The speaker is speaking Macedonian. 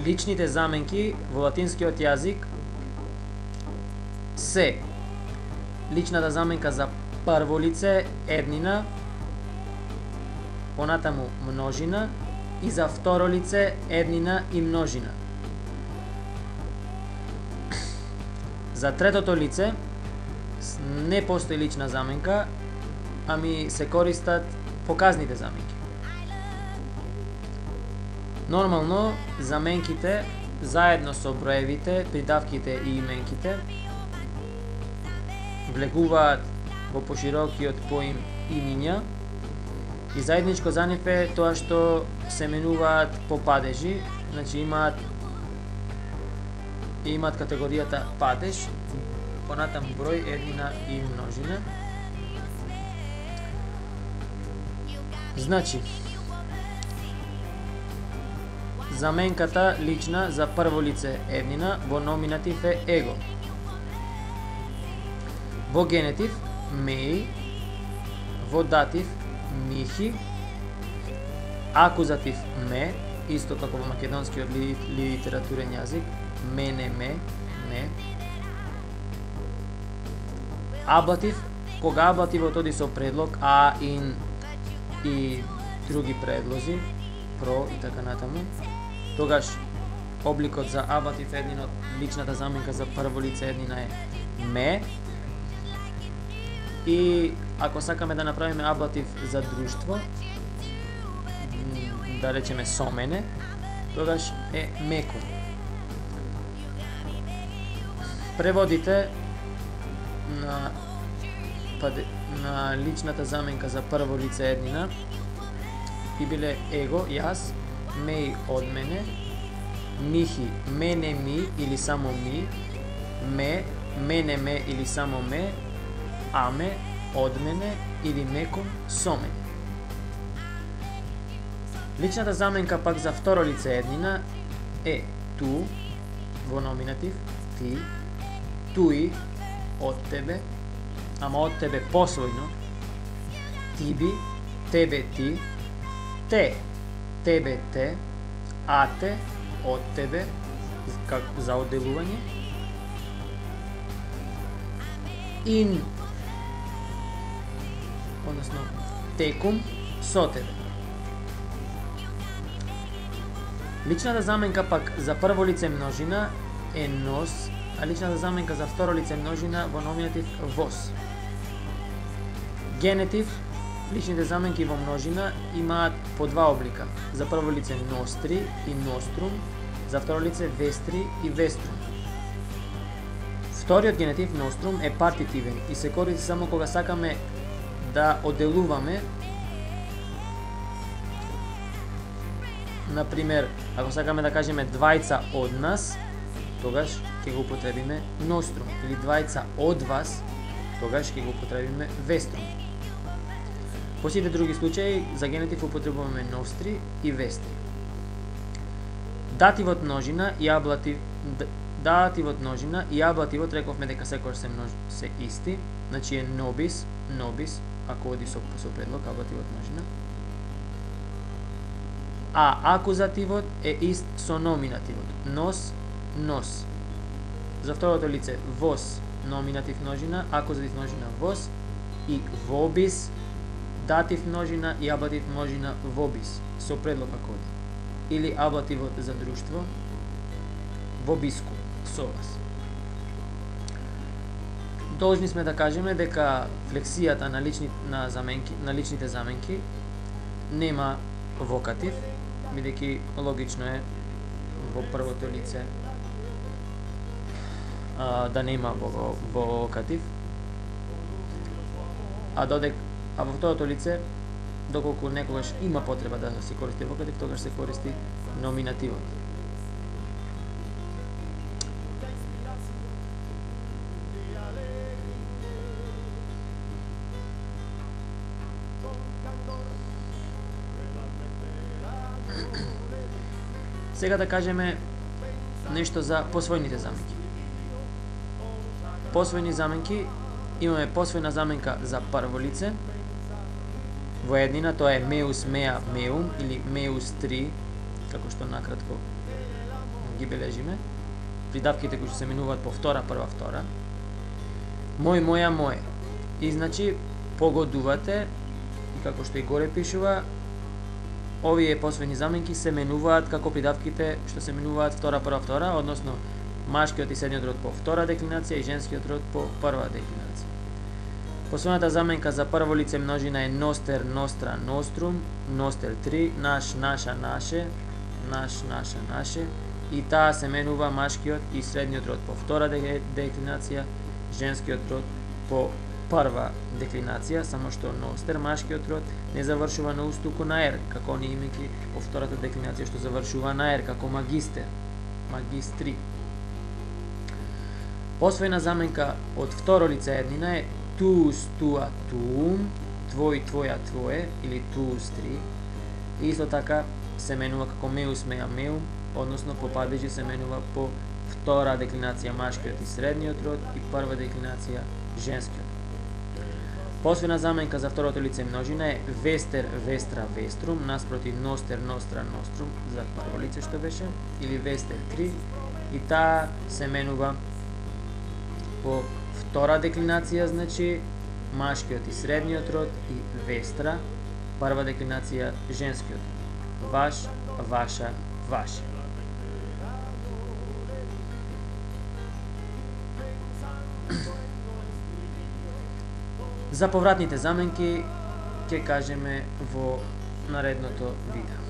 личните заменки во латинскиот јазик се личната заменка за прво лице еднина, понатаму множина, и за второ лице еднина и множина. За третото лице не постои лична заменка, ами се користат показните заменки. Нормално, заменките заедно со броевите, придавките и именките влегуваат во поширокиот поим имиња и заедничко за нив е тоа што се менуваат по падежи, значи имаат категоријата падеж, понатаму број, еднина и множина. Значи, заменката лична за прво лице еднина во номинатив е его. Во генетив меи, во датив михи, акузатив ме, исто како во македонскиот литературен јазик, мене ме. Аблатив, кога аблативот оди со предлог а, ин и други предлози, про и така натаму, тогаш обликот за аблатив еднинот, личната заменка за прво лице еднина е ме. И ако сакаме да направиме аблатив за друштво, да речеме со мене, тогаш е меко. Преводите на личната заменка за прво лице еднина би биле его, јас, меј, од мене, михи, мене ми или само ми, ме, мене ме или само ме, аме, од мене или меком, со мене. Личната заменка пак за второ лице еднина е ту, во номинатив, ти, туи, од тебе, ама од тебе посвојно, тиби, тебе ти, те, тебе те, а те, од тебе, за одделување, ин, односно текум, со тебе. Личната заменка пак за прво лице множина е нос, а личната заменка за второ лице множина во номинатив вос. Генетив, личните заменки во множина имаат по два облика. За прво лице ностри и нострум, за второ лице вестри и веструм. Вториот генетив нострум е партитивен и се користи само кога сакаме да одделуваме. Например, ако сакаме да кажеме двајца од нас, тогаш ќе го употребиме нострум, или двајца од вас, тогаш ќе го употребиме веструм. Во сите други случаи за генетив употребуваме ностри и вестри. Дативот множина и аблативот рековме дека секогаш се исти, значи е нобис, ако оди со предлог аблативот множина. А акузативот е ист со номинативот. Нос. За второто лице вос, номинатив множина, акузатив множина вос, и вобис, датив множина и аблатив множина вобис, со предлог ако оди. Или аблативот за друштво, вобиску, со вас. Должни сме да кажеме дека флексијата на личните заменки нема вокатив, бидејќи логично е во првото лице да нема вокатив, а во второто лице, доколку некогаш има потреба да се користи вокатив, тогаш се користи номинативот. Сега да кажеме нешто за посвојните заменки. Посвојни заменки, имаме посвојна заменка за прво лице. Во еднина тоа е меус, меа, меум или меус 3, како што накратко ги бележиме. Придавките кои што се менуваат по втора, прва, втора. Мој, моја, мој. И значи погодувате, и како што и горе пишува, овие посвоени заменки се менуваат како придавките што се менуваат втора, прва, втора, односно машкиот и средниот род по втора деклинација и женскиот род по прва деклинација. Посвоената заменка за прво лице множина е ностер, ностра, нострум, ностер 3, наш, наша, наше, наш, наша, наше, и таа се менува машкиот и средниот род по втора деклинација, женскиот род по прва деклинација, само што ностер, машкиот род, не завршува на устуку на ер, како оние имеки по втората деклинација што завршува на ер, како магистер, магистри. Посвоена заменка од второ лице еднина е туус, туа, туум, твој, твоја, твое, или туус 3. И исто така се менува како меус, меа, меум, односно по падежи се менува по втора деклинација машкиот и средниот род и прва деклинација женскиот. Посвоена заменка за второто лице множина е вестер, вестра, веструм, наспроти ностер, ностра, нострум, за прво лице што беше, или вестер 3, и таа се менува по втора деклинација, значи машкиот и средниот род и вестра, прва деклинација женскиот. Ваш, ваша, ваше. За повратните заменки ќе кажеме во наредното видео.